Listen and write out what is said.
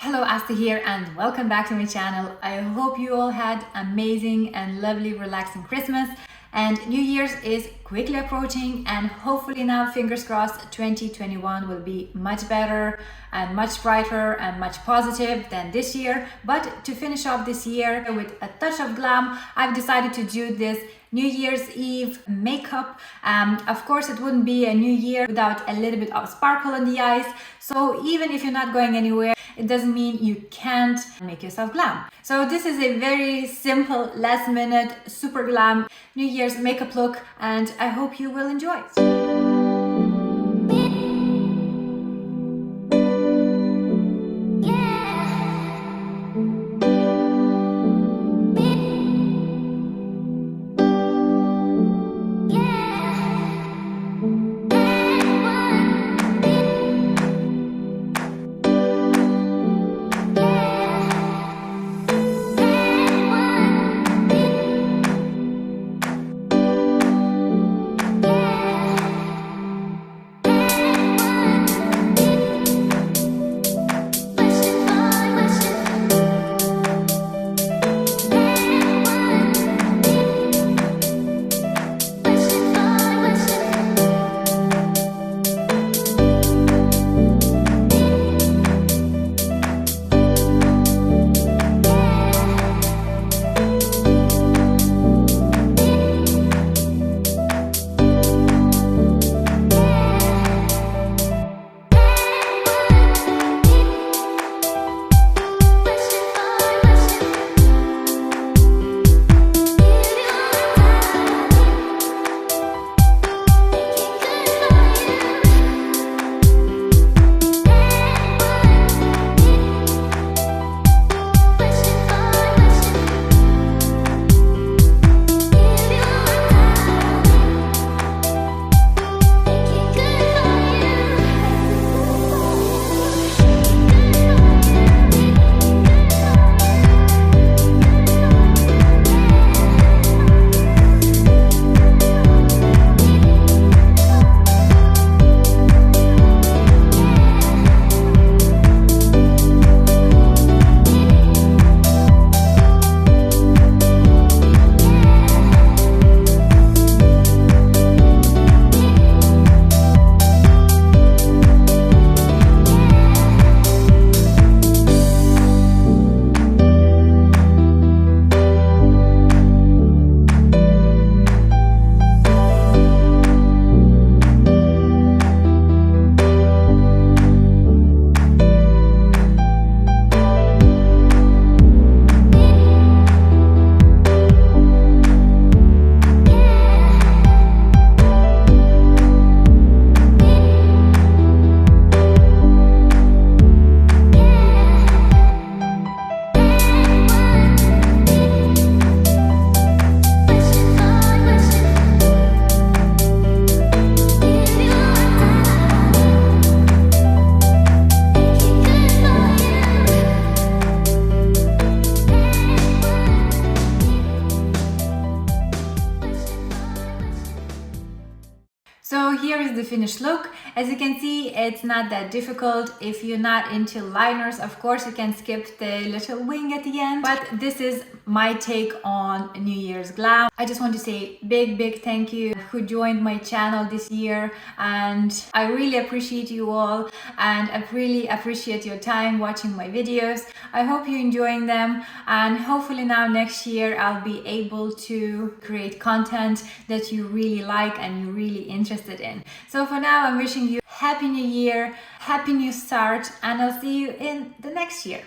Hello, Asta here and welcome back to my channel. I hope you all had amazing and lovely relaxing Christmas, and New Year's is quickly approaching, and hopefully now, fingers crossed, 2021 will be much better and much brighter and much positive than this year. But to finish off this year with a touch of glam, I've decided to do this New Year's Eve makeup. Of course, it wouldn't be a new year without a little bit of sparkle on the eyes. So even if you're not going anywhere, it doesn't mean you can't make yourself glam. So this is a very simple, last minute, super glam New Year's makeup look, and I hope you will enjoy it. So here is the finished look. As you can see, it's not that difficult. If you're not into liners, of course you can skip the little wing at the end, but this is my take on New Year's glam. I just want to say big thank you who joined my channel this year, and I really appreciate you all, and I really appreciate your time watching my videos. I hope you're enjoying them, and hopefully now next year I'll be able to create content that you really like and you're really interested in. So for now, I'm wishing you Happy New Year, Happy New Start, and I'll see you in the next year.